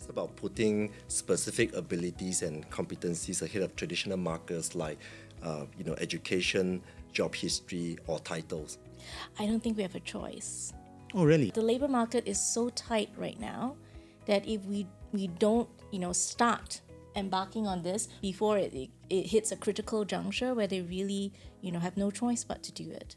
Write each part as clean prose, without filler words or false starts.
It's about putting specific abilities and competencies ahead of traditional markers like, education, job history, or titles. I don't think we have a choice. Oh, really? The labor market is so tight right now that if we don't, start embarking on this before it hits a critical juncture where they really, have no choice but to do it.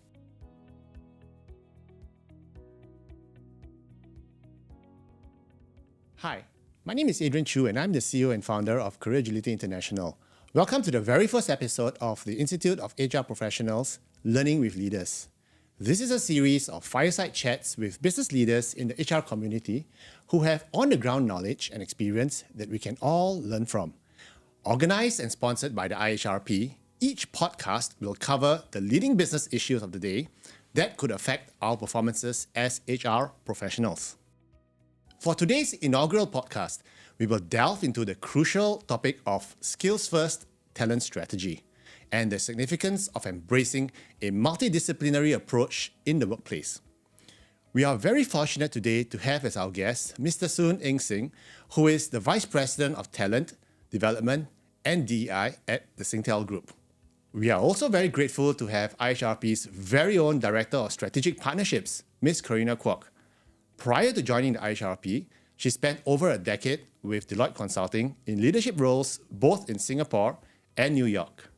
Hi, my name is Adrian Chu and I'm the CEO and founder of Career Agility International. Welcome to the very first episode of the Institute of HR Professionals, Learning with Leaders. This is a series of fireside chats with business leaders in the HR community who have on-the-ground knowledge and experience that we can all learn from. Organized and sponsored by the IHRP, each podcast will cover the leading business issues of the day that could affect our performances as HR professionals. For today's inaugural podcast, we will delve into the crucial topic of skills-first talent strategy and the significance of embracing a multidisciplinary approach in the workplace. We are very fortunate today to have as our guest Mr. Soon Eng-Sing, who is the Vice President of Talent, Development and DEI at the Singtel Group. We are also very grateful to have IHRP's very own Director of Strategic Partnerships, Ms Karina Kuok. Prior to joining the IHRP, she spent over a decade with Deloitte Consulting in leadership roles both in Singapore and New York.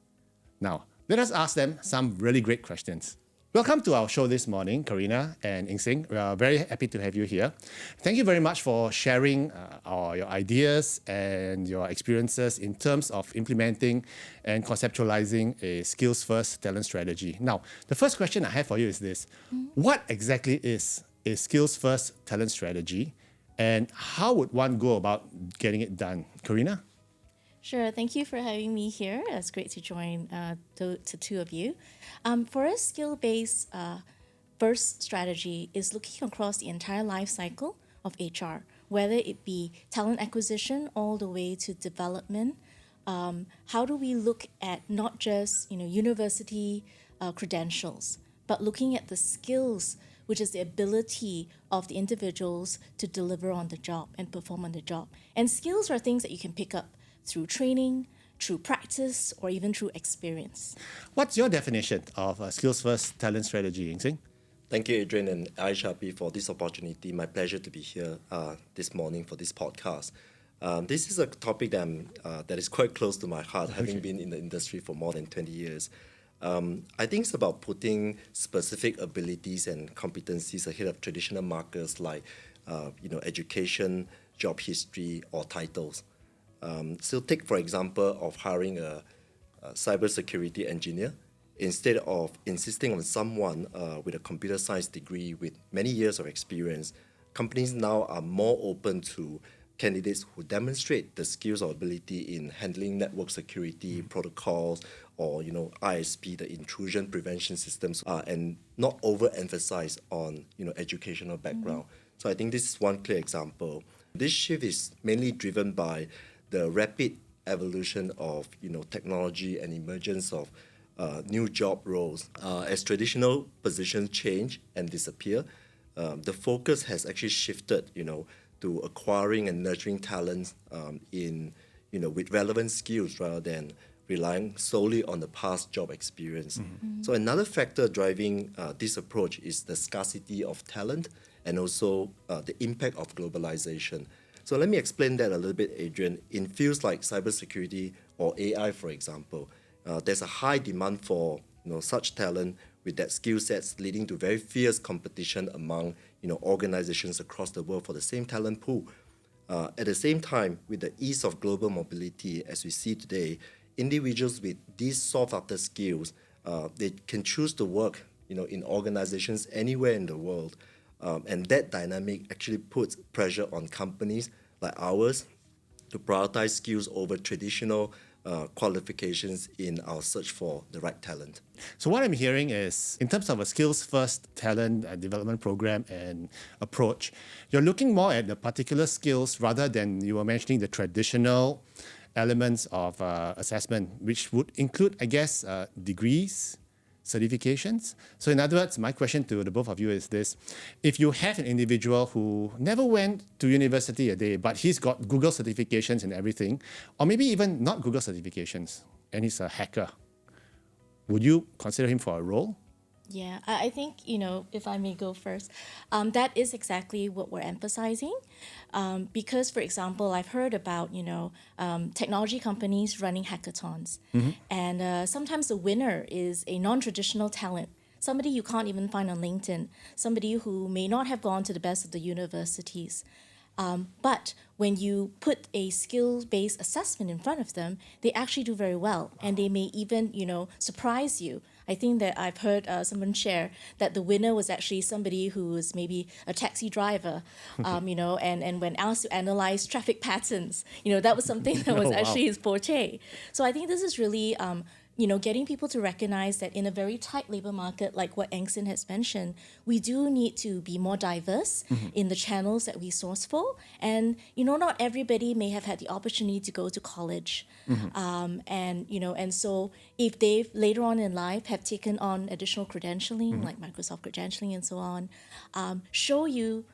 Now, let us ask them some really great questions. Welcome to our show this morning, Karina and Eng-Sing. We are very happy to have you here. Thank you very much for sharing your ideas and your experiences in terms of implementing and conceptualizing a skills-first talent strategy. Now, the first question I have for you is this. What exactly is a skills-first talent strategy and how would one go about getting it done? Karina? Sure, thank you for having me here. It's great to join to two of you. For a skill-based first strategy is looking across the entire life cycle of HR, whether it be talent acquisition all the way to development. How do we look at not just university credentials, but looking at the skills, which is the ability of the individuals to deliver on the job and perform on the job. And skills are things that you can pick up through training, through practice, or even through experience. What's your definition of a skills-first talent strategy, Eng-Sing? Thank you, Adrian and IHRP, for this opportunity. My pleasure to be here this morning for this podcast. This is a topic that is quite close to my heart, having been in the industry for more than 20 years. I think it's about putting specific abilities and competencies ahead of traditional markers like, education, job history, or titles. So take, for example, of hiring a cybersecurity engineer. Instead of insisting on someone with a computer science degree with many years of experience, companies now are more open to candidates who demonstrate the skills or ability in handling network security protocols or ISP, the intrusion prevention systems, and not overemphasize on educational background. So I think this is one clear example. This shift is mainly driven by the rapid evolution of technology and emergence of new job roles. As traditional positions change and disappear, the focus has actually shifted to acquiring and nurturing talents with relevant skills rather than relying solely on the past job experience. So another factor driving this approach is the scarcity of talent and also the impact of globalization. So let me explain that a little bit, Adrian. In fields like cybersecurity or AI, for example, there's a high demand for such talent with that skill sets, leading to very fierce competition among organizations across the world for the same talent pool. At the same time, with the ease of global mobility, as we see today, individuals with these sought-after skills, they can choose to work in organizations anywhere in the world. And that dynamic actually puts pressure on companies like ours to prioritize skills over traditional qualifications in our search for the right talent. So what I'm hearing is, in terms of a skills-first talent development program and approach, you're looking more at the particular skills rather than you were mentioning the traditional elements of assessment, which would include, I guess, degrees, certifications. So in other words, my question to the both of you is this. If you have an individual who never went to university a day, but he's got Google certifications and everything, or maybe even not Google certifications, and he's a hacker, would you consider him for a role? Yeah, I think, if I may go first, that is exactly what we're emphasizing. Because, for example, I've heard about, technology companies running hackathons. And sometimes the winner is a non-traditional talent, somebody you can't even find on LinkedIn, somebody who may not have gone to the best of the universities. But when you put a skill-based assessment in front of them, they actually do very well. And they may even, surprise you. I think that I've heard someone share that the winner was actually somebody who was maybe a taxi driver, and when asked to analyze traffic patterns, that was something that was Oh, wow. actually his forte. So I think this is really, getting people to recognize that in a very tight labor market, like what Eng-Sing has mentioned, we do need to be more diverse in the channels that we source for. And, not everybody may have had the opportunity to go to college. And so if they've later on in life have taken on additional credentialing, like Microsoft credentialing and so on, show you,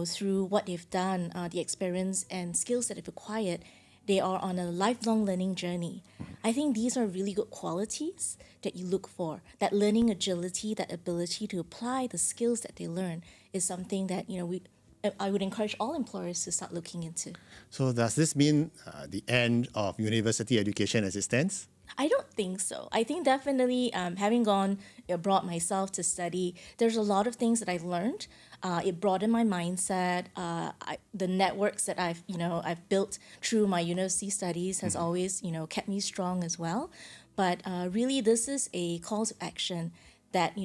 through what they've done, the experience and skills that they've acquired, they are on a lifelong learning journey. I think these are really good qualities that you look for. That learning agility, that ability to apply the skills that they learn is something that, I would encourage all employers to start looking into. So does this mean the end of university education as it stands? I don't think so. I think definitely having gone abroad myself to study, there's a lot of things that I've learned. It broadened my mindset. The networks that I've built through my university studies has always kept me strong as well. But really, this is a call to action that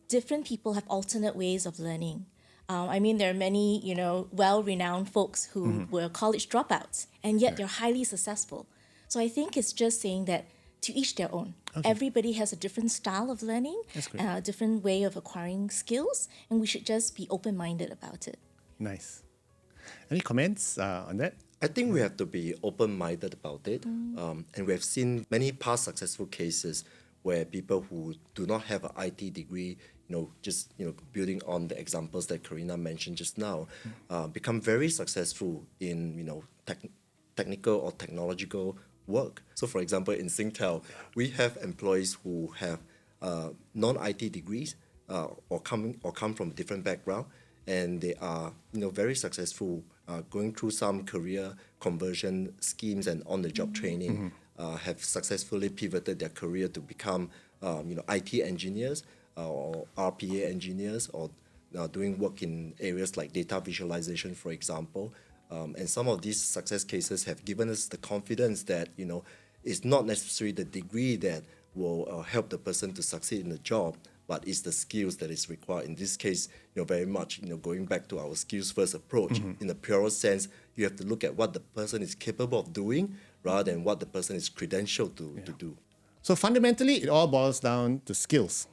different people have alternate ways of learning. There are many well-renowned folks who were college dropouts, and yet they're highly successful. So I think it's just saying that to each their own. Okay. Everybody has a different style of learning, a different way of acquiring skills, and we should just be open-minded about it. Nice. Any comments on that? I think we have to be open-minded about it. And we have seen many past successful cases where people who do not have an IT degree, building on the examples that Karina mentioned just now, become very successful in, technical or technological work. So, for example, in Singtel, we have employees who have non-IT degrees or come from a different background, and they are very successful, going through some career conversion schemes and on-the-job training, have successfully pivoted their career to become IT engineers or RPA engineers, or doing work in areas like data visualization, for example. And some of these success cases have given us the confidence that, it's not necessarily the degree that will help the person to succeed in the job, but it's the skills that is required. In this case, very much, going back to our skills first approach. In the pure sense, you have to look at what the person is capable of doing rather than what the person is credentialed to do. So fundamentally, it all boils down to skills.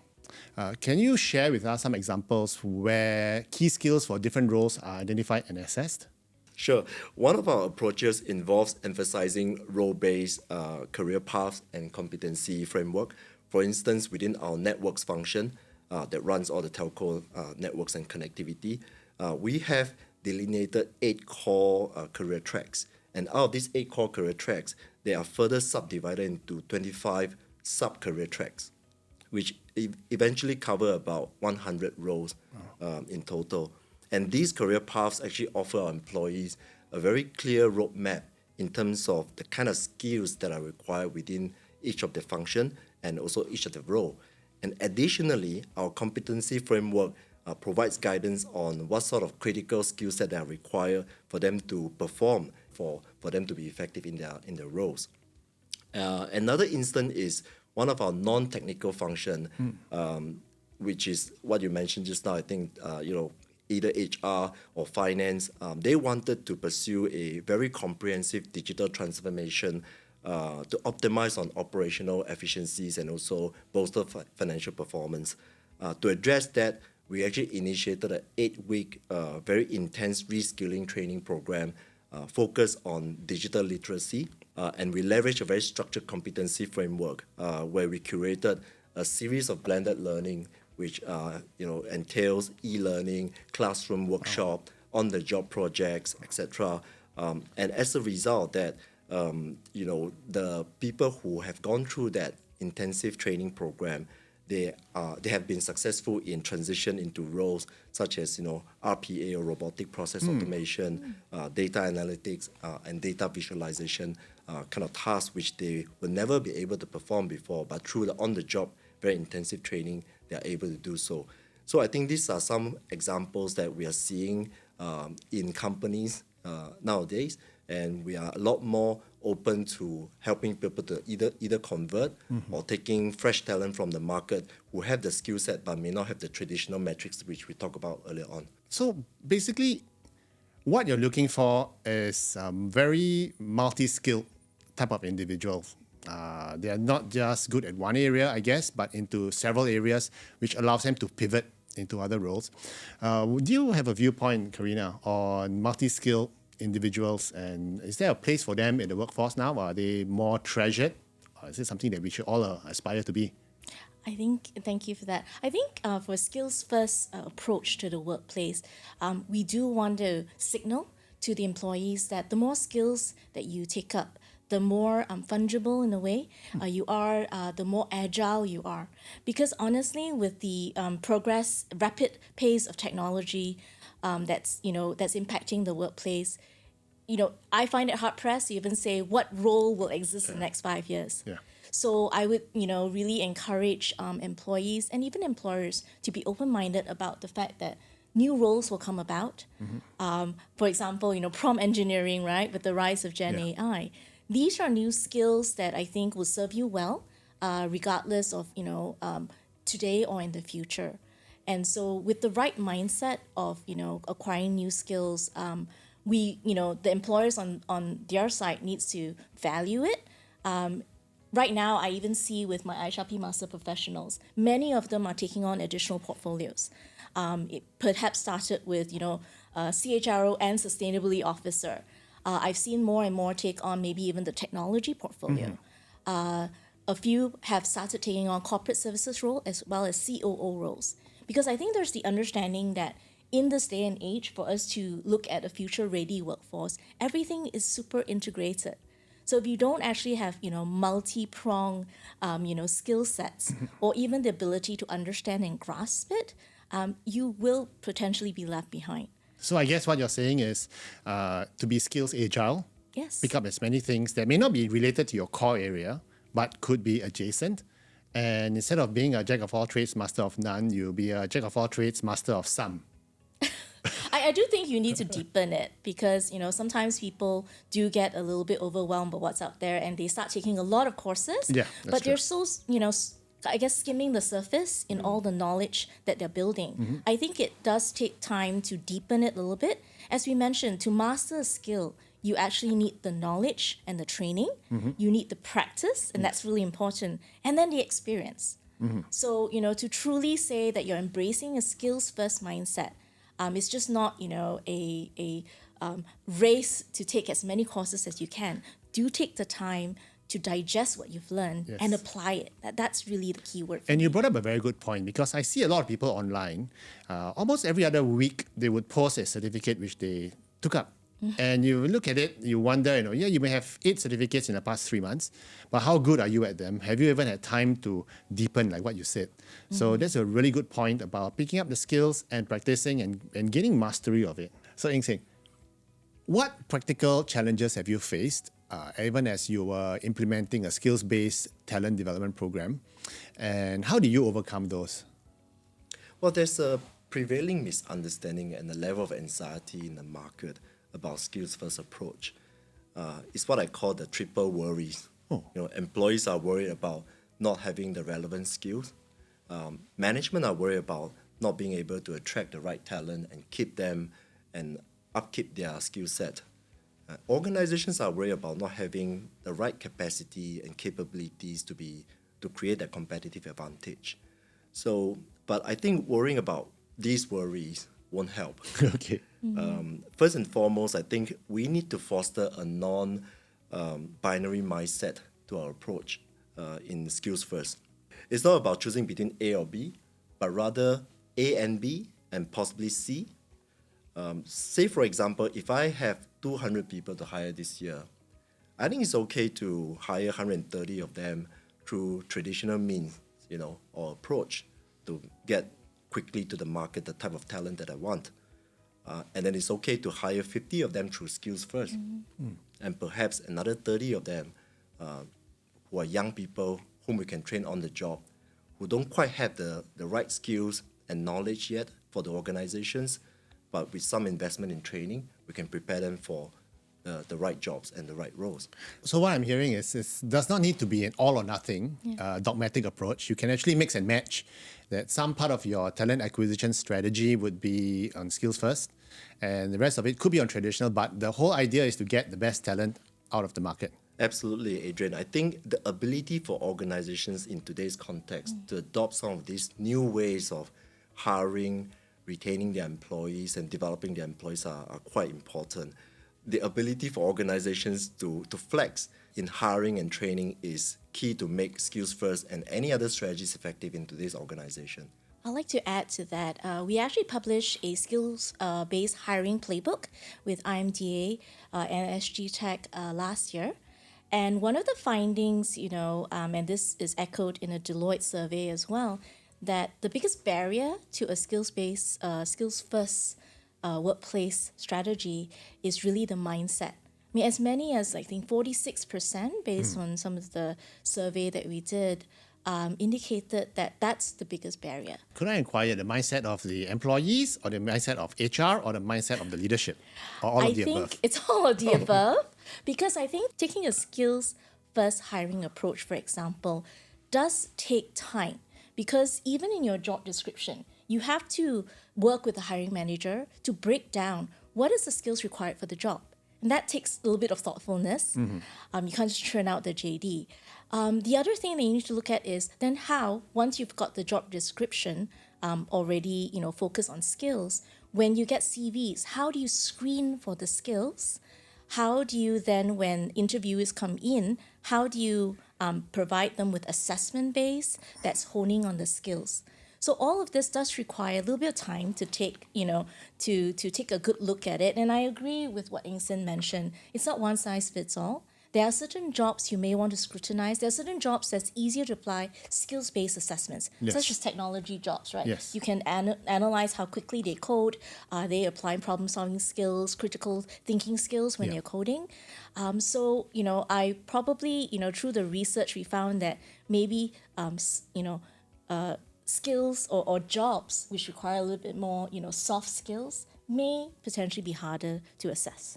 Can you share with us some examples where key skills for different roles are identified and assessed? Sure. One of our approaches involves emphasizing role-based career paths and competency framework. For instance, within our networks function that runs all the telco networks and connectivity, we have delineated 8 core career tracks. And out of these 8 core career tracks, they are further subdivided into 25 sub-career tracks, which eventually cover about 100 roles in total. And these career paths actually offer our employees a very clear roadmap in terms of the kind of skills that are required within each of the function and also each of the role. And additionally, our competency framework provides guidance on what sort of critical skills that are required for them to perform, for them to be effective in their roles. Another instance is one of our non-technical function, which is what you mentioned just now. I think either HR or finance, they wanted to pursue a very comprehensive digital transformation to optimize on operational efficiencies and also bolster financial performance. To address that, we actually initiated an 8-week, very intense reskilling training program focused on digital literacy, and we leveraged a very structured competency framework where we curated a series of blended learning, which entails e-learning, classroom workshop, on-the-job projects, etc. And as a result, that the people who have gone through that intensive training program, they have been successful in transition into roles such as RPA, or robotic process automation, data analytics, and data visualization kind of tasks which they will never be able to perform before, but through the on-the-job, very intensive training, they are able to do so. So I think these are some examples that we are seeing in companies nowadays, and we are a lot more open to helping people to either convert or taking fresh talent from the market who have the skill set but may not have the traditional metrics which we talked about earlier on. So basically, what you're looking for is very multi-skilled type of individuals. They are not just good at one area, I guess, but into several areas, which allows them to pivot into other roles. Do you have a viewpoint, Karina, on multi-skilled individuals, and is there a place for them in the workforce now? Are they more treasured, or is it something that we should all aspire to be? Thank you for that. I think for a skills-first approach to the workplace, we do want to signal to the employees that the more skills that you take up, the more fungible in a way you are, the more agile you are. Because honestly, with the rapid pace of technology that's impacting the workplace, I find it hard pressed to even say what role will exist in the next 5 years. Yeah. So I would, really encourage employees and even employers to be open-minded about the fact that new roles will come about. For example, prompt engineering, right, with the rise of Gen AI. These are new skills that I think will serve you well, regardless of, today or in the future. And so with the right mindset of, acquiring new skills, the employers on their side needs to value it. Right now, I even see with my IHRP master professionals, many of them are taking on additional portfolios. It perhaps started with, CHRO and sustainability officer. I've seen more and more take on maybe even the technology portfolio. A few have started taking on corporate services role as well as COO roles. Because I think there's the understanding that in this day and age, for us to look at a future-ready workforce, everything is super integrated. So if you don't actually have, multi-pronged, skill sets or even the ability to understand and grasp it, you will potentially be left behind. So I guess what you're saying is to be skills agile, Yes. pick up as many things that may not be related to your core area, but could be adjacent. And instead of being a jack of all trades, master of none, you'll be a jack of all trades, master of some. I do think you need to deepen it because, sometimes people do get a little bit overwhelmed by what's out there and they start taking a lot of courses. Yeah, but they're so, I guess, skimming the surface in all the knowledge that they're building. I think it does take time to deepen it a little bit. As we mentioned, to master a skill, you actually need the knowledge and the training. You need the practice, and that's really important. And then the experience. So, to truly say that you're embracing a skills-first mindset, it's just not, a race to take as many courses as you can. Do take the time to digest what you've learned and apply it. That's really the key word. And you brought up a very good point because I see a lot of people online, almost every other week, they would post a certificate which they took up. And you look at it, you wonder, you may have 8 certificates in the past 3 months, but how good are you at them? Have you even had time to deepen, like what you said? So that's a really good point about picking up the skills and practicing and gaining mastery of it. So Eng-Sing, what practical challenges have you faced, even as you were implementing a skills-based talent development program? And how do you overcome those? Well, there's a prevailing misunderstanding and a level of anxiety in the market about skills-first approach. It's what I call the triple worries. Employees are worried about not having the relevant skills. Management are worried about not being able to attract the right talent and keep them and upkeep their skill set. Organizations are worried about not having the right capacity and capabilities to create a competitive advantage. But I think worrying about these worries won't help. Okay. First and foremost, I think we need to foster a non-binary mindset to our approach in skills first. It's not about choosing between A or B, but rather A and B and possibly C. Say, for example, if I have 200 people to hire this year, I think it's okay to hire 130 of them through traditional means, or approach to get quickly to the market the type of talent that I want. And then it's okay to hire 50 of them through skills first. And perhaps another 30 of them who are young people whom we can train on the job, who don't quite have the right skills and knowledge yet for the organizations, but with some investment in training, we can prepare them for the right jobs and the right roles. So what I'm hearing is it does not need to be an all or nothing dogmatic approach. You can actually mix and match that some part of your talent acquisition strategy would be on skills first, and the rest of it could be on traditional, but the whole idea is to get the best talent out of the market. Absolutely, Adrian. I think the ability for organizations in today's context to adopt some of these new ways of hiring, retaining their employees, and developing their employees are quite important. The ability for organizations to flex in hiring and training is key to make skills first and any other strategies effective in today's organization. I'd like to add to that. We actually published a skills-based hiring playbook with IMDA and SG Tech last year. And one of the findings, and this is echoed in a Deloitte survey as well, that the biggest barrier to a skills-based, skills-first workplace strategy is really the mindset. I mean, as many as I think 46%, based on some of the survey that we did, indicated that that's the biggest barrier. Could I inquire the mindset of the employees or the mindset of HR or the mindset of the leadership or all of the above? I think it's all of the above, because I think taking a skills-first hiring approach, for example, does take time, because even in your job description, you have to work with the hiring manager to break down what is the skills required for the job. And that takes a little bit of thoughtfulness. You can't just churn out the JD. The other thing that you need to look at is then how, once you've got the job description already, focus on skills, when you get CVs, how do you screen for the skills? How do you then, when interviewers come in, how do you provide them with assessment base that's honing on the skills? So all of this does require a little bit of time to take, to take a good look at it. And I agree with what Eng-Sing mentioned. It's not one size fits all. There are certain jobs you may want to scrutinize. There are certain jobs that's easier to apply skills-based assessments, such as technology jobs, right? Yes. You can analyze how quickly they code. Are they applying problem-solving skills, critical thinking skills when they're coding? So, I probably, through the research, we found that maybe, skills or jobs which require a little bit more, soft skills may potentially be harder to assess.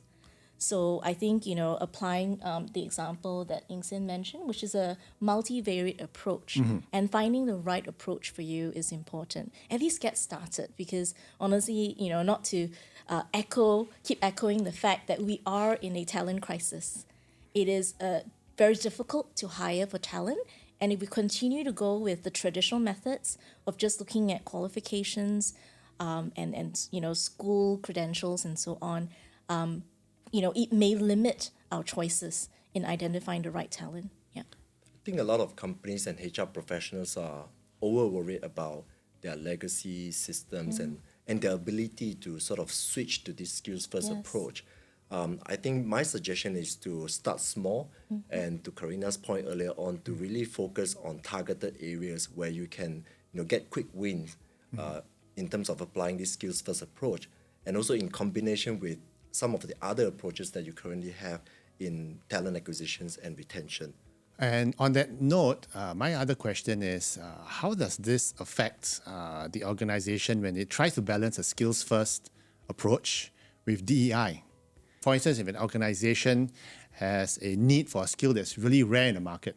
So I think, applying the example that Eng-Sing mentioned, which is a multivariate approach, and finding the right approach for you is important. At least get started, because honestly, not to keep echoing the fact that we are in a talent crisis. It is very difficult to hire for talent. And if we continue to go with the traditional methods of just looking at qualifications and school credentials and so on, it may limit our choices in identifying the right talent. Yeah. I think a lot of companies and HR professionals are over worried about their legacy systems and their ability to sort of switch to this skills first approach. I think my suggestion is to start small and, to Karina's point earlier on, to really focus on targeted areas where you can get quick wins in terms of applying this skills first approach, and also in combination with some of the other approaches that you currently have in talent acquisitions and retention. And on that note, my other question is, how does this affect the organization when it tries to balance a skills first approach with DEI? For instance, if an organization has a need for a skill that's really rare in the market,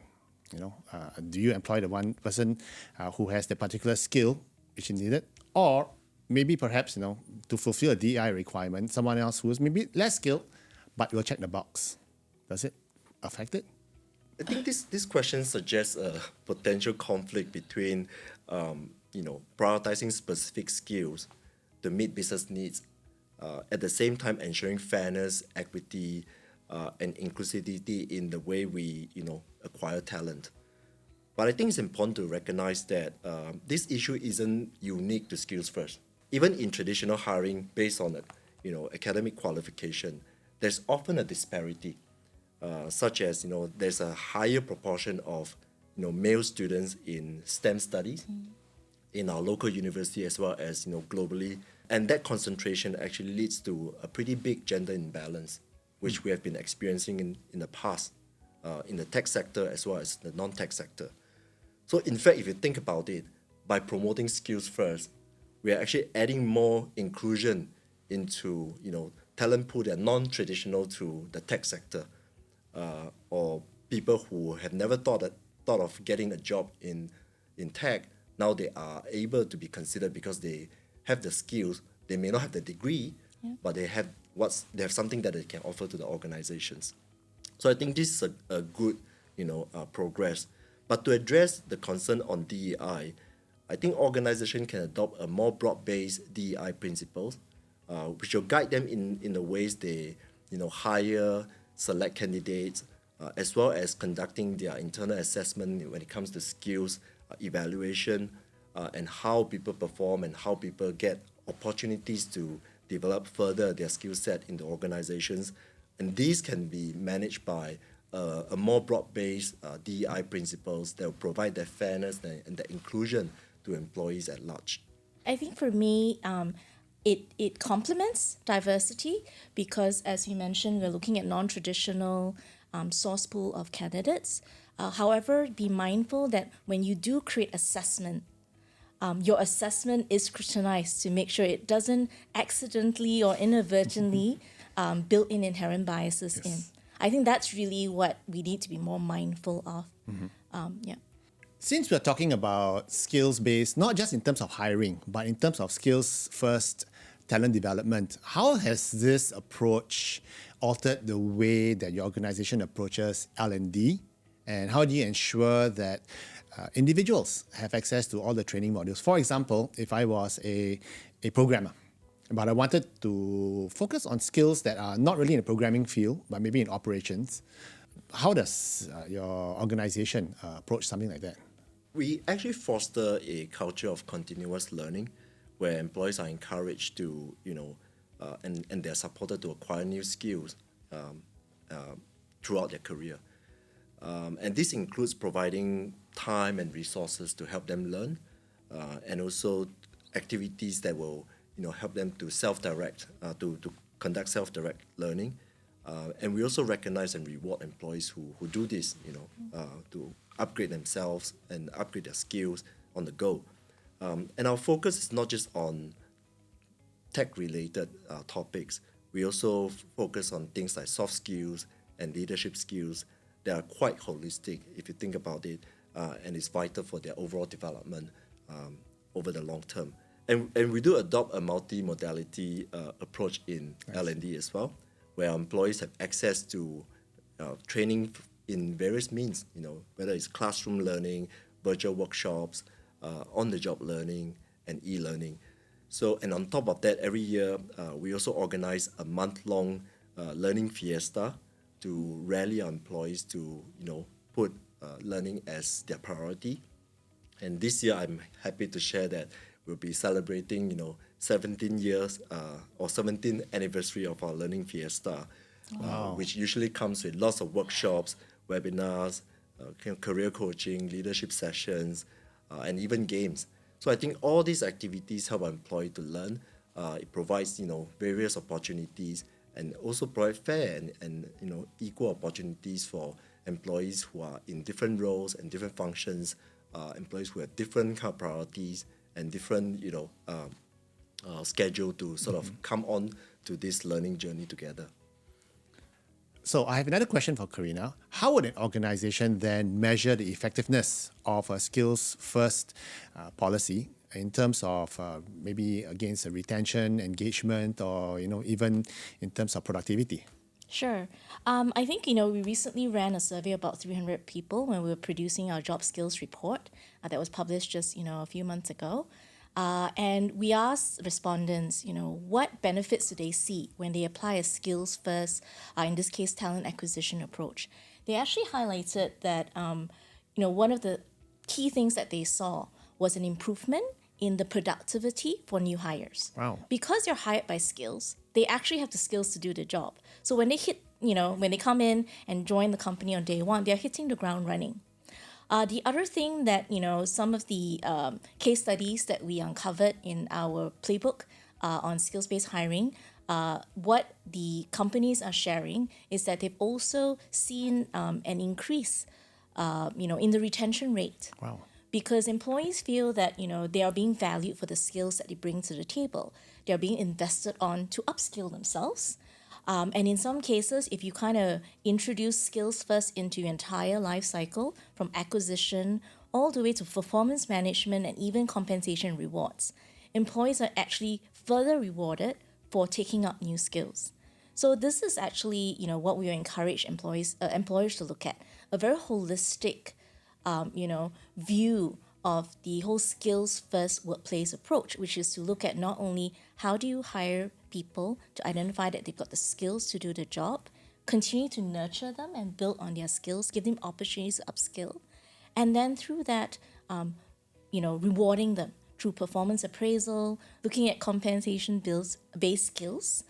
do you employ the one person who has the particular skill which is needed? Or maybe perhaps, to fulfill a DEI requirement, someone else who is maybe less skilled, but will check the box. Does it affect it? I think this question suggests a potential conflict between, prioritizing specific skills to meet business needs, at the same time ensuring fairness, equity, and inclusivity in the way we, acquire talent. But I think it's important to recognize that this issue isn't unique to skills first. Even in traditional hiring based on academic qualification, there's often a disparity, such as there's a higher proportion of male students in STEM studies in our local university as well as globally, and that concentration actually leads to a pretty big gender imbalance, which we have been experiencing in the past, in the tech sector as well as the non-tech sector. So in fact, if you think about it, by promoting skills first, we are actually adding more inclusion into talent pool that are non-traditional to the tech sector, or people who have never thought of getting a job in tech. Now they are able to be considered because they have the skills. They may not have the degree, but they have something that they can offer to the organizations. So I think this is a good progress. But to address the concern on DEI, I think organization can adopt a more broad-based DEI principles, which will guide them in the ways they hire, select candidates, as well as conducting their internal assessment when it comes to skills evaluation, and how people perform and how people get opportunities to develop further their skill set in the organizations. And these can be managed by a more broad-based DEI principles that will provide that fairness and that inclusion to employees at large. I think for me, it complements diversity because, as you mentioned, we're looking at non-traditional source pool of candidates. However, be mindful that when you do create assessment, your assessment is scrutinized to make sure it doesn't accidentally or inadvertently build in inherent biases in. I think that's really what we need to be more mindful of. Since we're talking about skills-based, not just in terms of hiring, but in terms of skills-first talent development, how has this approach altered the way that your organization approaches L&D? And how do you ensure that individuals have access to all the training modules? For example, if I was a programmer, but I wanted to focus on skills that are not really in the programming field, but maybe in operations, how does your organization approach something like that? We actually foster a culture of continuous learning where employees are encouraged to, and they're supported to acquire new skills throughout their career. And this includes providing time and resources to help them learn, and also activities that will help them to self-direct, to conduct self-direct learning. And we also recognize and reward employees who do this, to upgrade themselves and upgrade their skills on the go. And our focus is not just on tech-related topics. We also focus on things like soft skills and leadership skills that are quite holistic, if you think about it, and it's vital for their overall development over the long term. And we do adopt a multi-modality approach in L&D as well, where our employees have access to training in various means, whether it's classroom learning, virtual workshops, on-the-job learning, and e-learning. So, and on top of that, every year we also organize a month-long learning fiesta to rally our employees to, put learning as their priority. And this year, I'm happy to share that we'll be celebrating, 17 years or 17th anniversary of our learning fiesta, which usually comes with lots of workshops, webinars, career coaching, leadership sessions, and even games. So I think all these activities help our employee to learn. It provides, various opportunities and also provide fair and equal opportunities for employees who are in different roles and different functions, employees who have different kind of priorities and different, schedule to sort of come on to this learning journey together. So I have another question for Karina. How would an organization then measure the effectiveness of a skills-first policy in terms of maybe against retention, engagement, or even in terms of productivity? Sure. I think, we recently ran a survey about 300 people when we were producing our job skills report that was published just, a few months ago. And we asked respondents, what benefits do they see when they apply a skills first, in this case, talent acquisition approach. They actually highlighted that, one of the key things that they saw was an improvement in the productivity for new hires. Wow. Because they're hired by skills, they actually have the skills to do the job. So when they when they come in and join the company on day one, they're hitting the ground running. The other thing that, some of the case studies that we uncovered in our playbook on skills-based hiring, what the companies are sharing is that they've also seen an increase, in the retention rate. Wow. Because employees feel that, they are being valued for the skills that they bring to the table. They are being invested on to upskill themselves. And in some cases, if you kind of introduce skills first into your entire life cycle, from acquisition all the way to performance management and even compensation rewards, employees are actually further rewarded for taking up new skills. So this is actually, what we encourage employers to look at, a very holistic, view of the whole skills first workplace approach, which is to look at not only how do you hire people to identify that they've got the skills to do the job, continue to nurture them and build on their skills, give them opportunities to upskill, and then through that, rewarding them through performance appraisal, looking at compensation-based skills.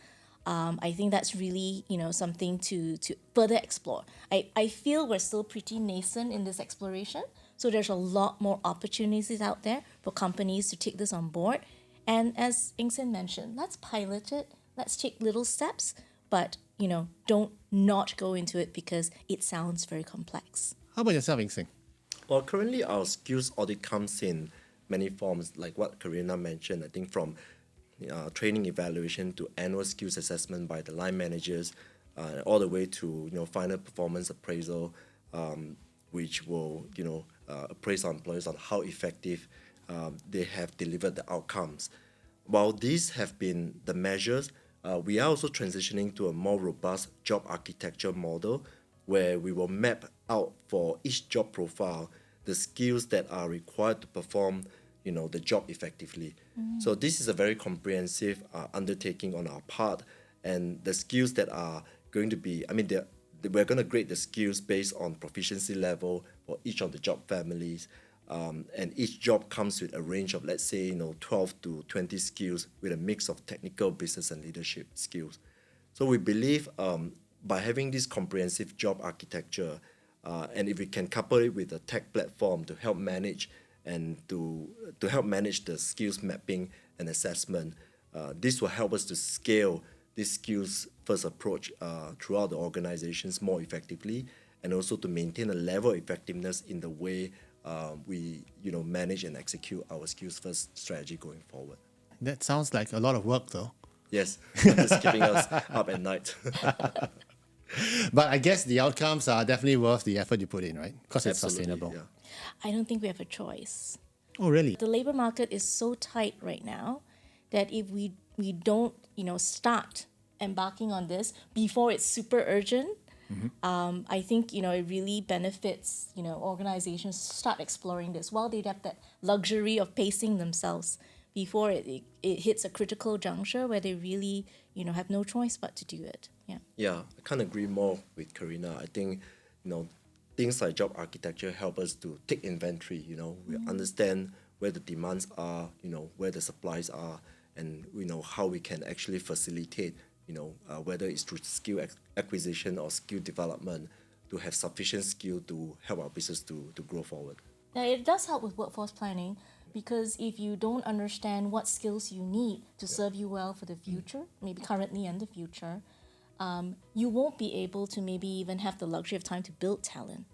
I think that's really, something to further explore. I feel we're still pretty nascent in this exploration, so there's a lot more opportunities out there for companies to take this on board. And as Eng-Sing mentioned, let's pilot it, let's take little steps, but, don't not go into it because it sounds very complex. How about yourself, Eng-Sing? Well, currently our skills audit comes in many forms, like what Karina mentioned, I think from training evaluation to annual skills assessment by the line managers, all the way to final performance appraisal, which will appraise our employees on how effective they have delivered the outcomes. While these have been the measures, we are also transitioning to a more robust job architecture model where we will map out for each job profile the skills that are required to perform the job effectively. So this is a very comprehensive undertaking on our part, and the skills that are going to be, we're going to grade the skills based on proficiency level for each of the job families, and each job comes with a range of, let's say, 12 to 20 skills with a mix of technical, business, and leadership skills. So we believe by having this comprehensive job architecture, and if we can couple it with a tech platform to help manage and to help manage the skills mapping and assessment, this will help us to scale this skills first approach throughout the organizations more effectively, and also to maintain a level of effectiveness in the way we manage and execute our skills first strategy going forward. That sounds like a lot of work, though. Yes, it's keeping us up at night. But I guess the outcomes are definitely worth the effort you put in, right? Because it's Absolutely, sustainable. yeah. I don't think we have a choice. Oh, really? The labor market is so tight right now that if we don't, start embarking on this before it's super urgent, I think, it really benefits, organizations to start exploring this while they have that luxury of pacing themselves before it hits a critical juncture where they really, have no choice but to do it. Yeah. Yeah, I can't agree more with Karina. I think, things like job architecture help us to take inventory, we understand where the demands are, where the supplies are, and how we can actually facilitate, whether it's through skill acquisition or skill development, to have sufficient skill to help our business to grow forward. Now, it does help with workforce planning because if you don't understand what skills you need to serve you well for the future, maybe currently and the future, you won't be able to maybe even have the luxury of time to build talent.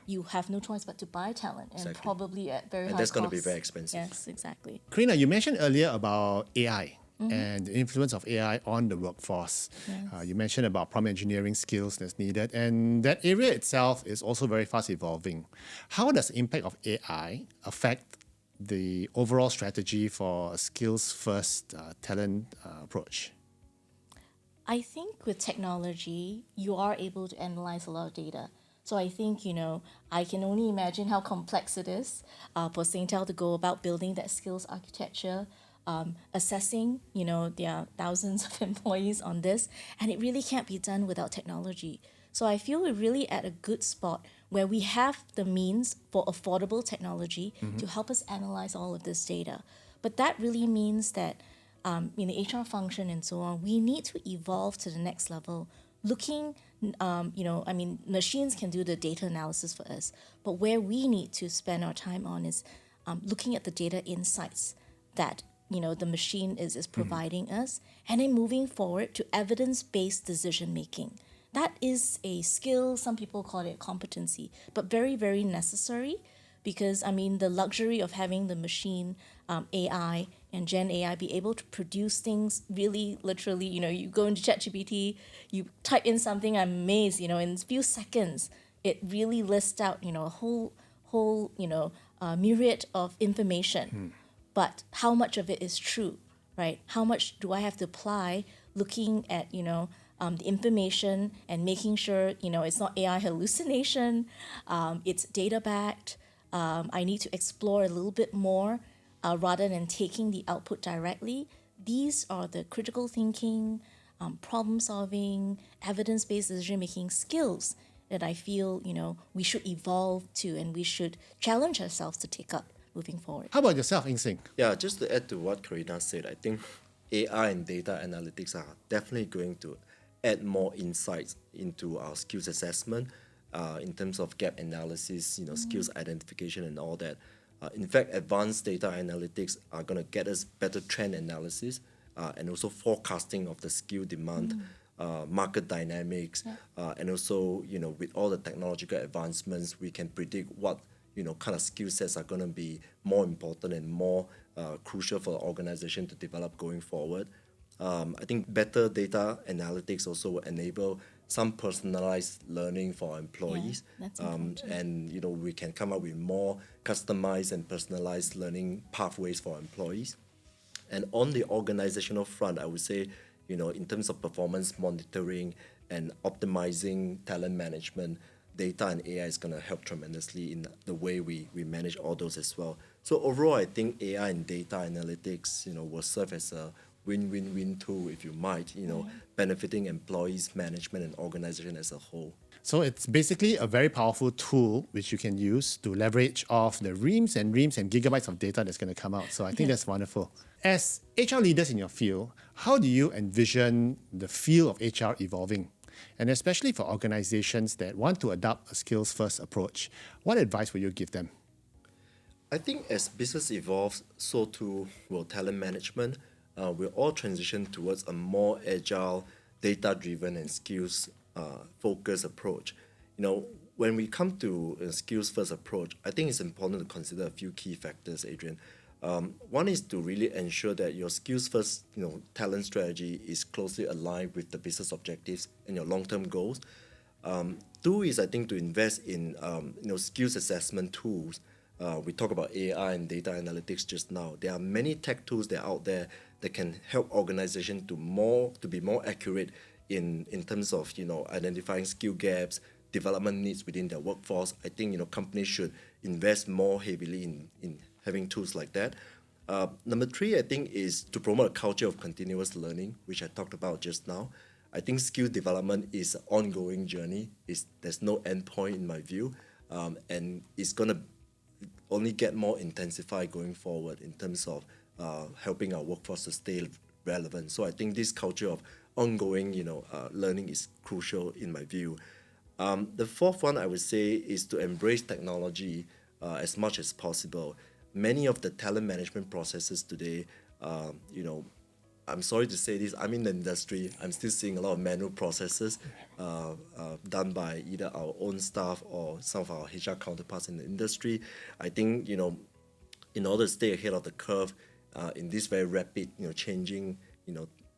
You have no choice but to buy talent, and Exactly. probably at very high And costs. that's going to be very expensive. Yes, exactly. Karina, you mentioned earlier about AI and the influence of AI on the workforce. Yes. You mentioned about prompt engineering skills that's needed, and that area itself is also very fast evolving. How does the impact of AI affect the overall strategy for a skills-first talent approach? I think with technology, you are able to analyze a lot of data. So I think, I can only imagine how complex it is for Singtel to go about building that skills architecture, assessing, there are thousands of employees on this, and it really can't be done without technology. So I feel we're really at a good spot where we have the means for affordable technology to help us analyze all of this data. But that really means that in the HR function and so on, we need to evolve to the next level, looking, machines can do the data analysis for us, but where we need to spend our time on is looking at the data insights that the machine is providing us, and then moving forward to evidence-based decision making. That is a skill, some people call it competency, but very, very necessary, because the luxury of having the machine AI and Gen AI be able to produce things really literally, you go into ChatGPT, you type in something, I'm amazed, in a few seconds, it really lists out, a whole myriad of information. But how much of it is true, right? How much do I have to apply looking at, the information and making sure, it's not AI hallucination, it's data backed. I need to explore a little bit more rather than taking the output directly. These are the critical thinking, problem solving, evidence-based decision-making skills that I feel, we should evolve to and we should challenge ourselves to take up moving forward. How about yourself, Eng-Sing? Yeah, just to add to what Karina said, I think AI and data analytics are definitely going to add more insights into our skills assessment in terms of gap analysis, skills identification and all that. In fact, advanced data analytics are going to get us better trend analysis and also forecasting of the skill demand, market dynamics, and also, with all the technological advancements, we can predict what kind of skill sets are going to be more important and more crucial for the organization to develop going forward. I think better data analytics also will enable some personalized learning for our employees. Yeah, that's important. And we can come up with more customized and personalized learning pathways for our employees. And on the organizational front, I would say, in terms of performance monitoring and optimizing talent management, data and AI is going to help tremendously in the way we manage all those as well. So overall, I think AI and data analytics, will serve as a win-win-win tool, if you might, benefiting employees, management, and organization as a whole. So it's basically a very powerful tool which you can use to leverage off the reams and gigabytes of data that's going to come out. So I think that's wonderful. As HR leaders in your field, how do you envision the field of HR evolving? And especially for organizations that want to adopt a skills-first approach, what advice will you give them? I think as business evolves, so too will talent management. We'll all transition towards a more agile, data-driven and skills-focused approach. When we come to a skills-first approach, I think it's important to consider a few key factors, Adrian. One is to really ensure that your skills-first, talent strategy is closely aligned with the business objectives and your long-term goals. Two is, I think, to invest in, skills assessment tools. We talk about AI and data analytics just now. There are many tech tools that are out there that can help organizations to be more accurate in terms of, identifying skill gaps, development needs within their workforce. I think, companies should invest more heavily in having tools like that. Number three, I think, is to promote a culture of continuous learning, which I talked about just now. I think skill development is an ongoing journey. There's no end point in my view, and it's going to only get more intensified going forward in terms of helping our workforce to stay relevant. So I think this culture of ongoing, learning is crucial in my view. The fourth one I would say is to embrace technology as much as possible. Many of the talent management processes today, I'm sorry to say this, I'm in the industry, I'm still seeing a lot of manual processes done by either our own staff or some of our HR counterparts in the industry. I think, in order to stay ahead of the curve in this very rapid, changing,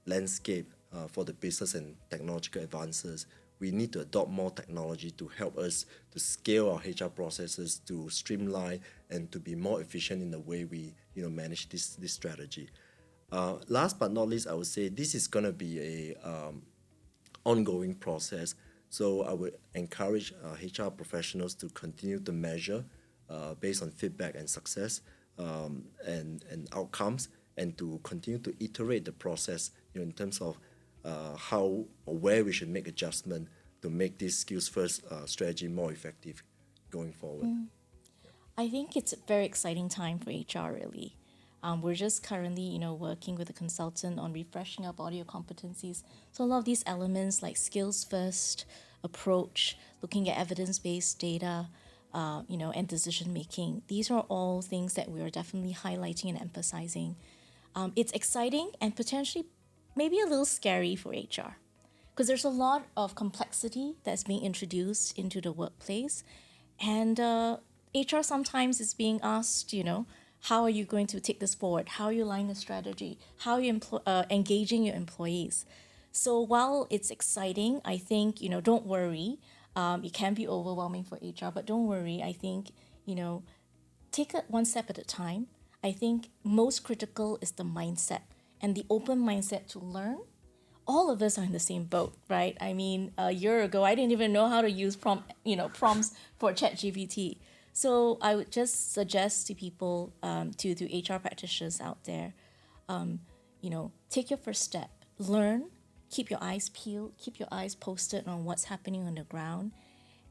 landscape for the business and technological advances, we need to adopt more technology to help us to scale our HR processes, to streamline and to be more efficient in the way we manage this strategy. Last but not least, I would say this is going to be a ongoing process. So I would encourage HR professionals to continue to measure based on feedback and success and outcomes, and to continue to iterate the process in terms of how or where we should make adjustment to make this skills first strategy more effective going forward? I think it's a very exciting time for HR, really. We're just currently, working with a consultant on refreshing our body of competencies. So a lot of these elements like skills first approach, looking at evidence-based data, and decision making. These are all things that we are definitely highlighting and emphasizing. It's exciting and potentially maybe a little scary for HR because there's a lot of complexity that's being introduced into the workplace, and HR sometimes is being asked, how are you going to take this forward? How are you aligning a strategy? How are you engaging your employees? So while it's exciting, I think, don't worry. It can be overwhelming for HR, but don't worry. I think, take it one step at a time. I think most critical is the mindset and the open mindset to learn. All of us are in the same boat, right? I mean, a year ago, I didn't even know how to use prompts for ChatGPT. So I would just suggest to people, to HR practitioners out there, take your first step, learn, keep your eyes peeled, keep your eyes posted on what's happening on the ground,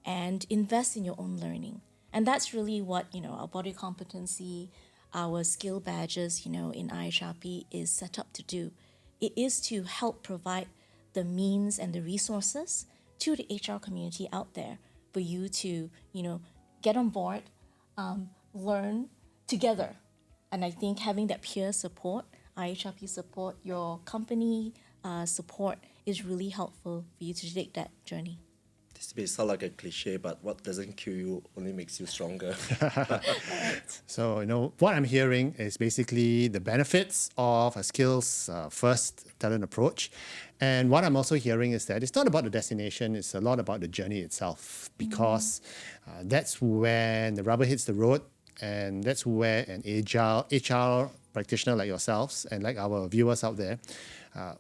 and invest in your own learning. And that's really what, our body competency, our skill badges, in IHRP is set up to do. It is to help provide the means and the resources to the HR community out there for you to, get on board, learn together. And I think having that peer support, IHRP support, your company support is really helpful for you to take that journey. This may sound like a cliche, but what doesn't kill you only makes you stronger. So, what I'm hearing is basically the benefits of a skills first talent approach. And what I'm also hearing is that it's not about the destination, it's a lot about the journey itself, because that's when the rubber hits the road, and that's where an agile HR practitioner like yourselves and like our viewers out there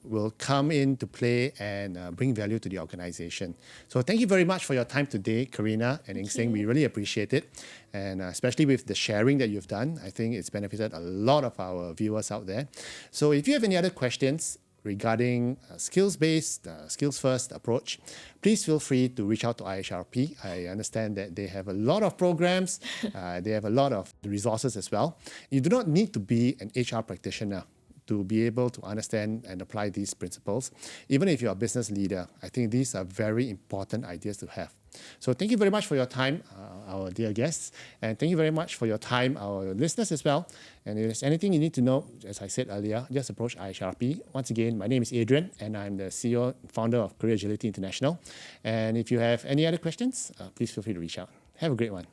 will come into play and bring value to the organization. So thank you very much for your time today, Karina and Eng-Sing. We really appreciate it. And especially with the sharing that you've done, I think it's benefited a lot of our viewers out there. So if you have any other questions regarding skills-based, skills-first approach, please feel free to reach out to IHRP. I understand that they have a lot of programs, they have a lot of resources as well. You do not need to be an HR practitioner to be able to understand and apply these principles. Even if you're a business leader, I think these are very important ideas to have. So thank you very much for your time, our dear guests, and thank you very much for your time, our listeners as well. And if there's anything you need to know, as I said earlier, just approach IHRP. Once again, my name is Adrian, and I'm the CEO and founder of Career Agility International. And if you have any other questions, please feel free to reach out. Have a great one.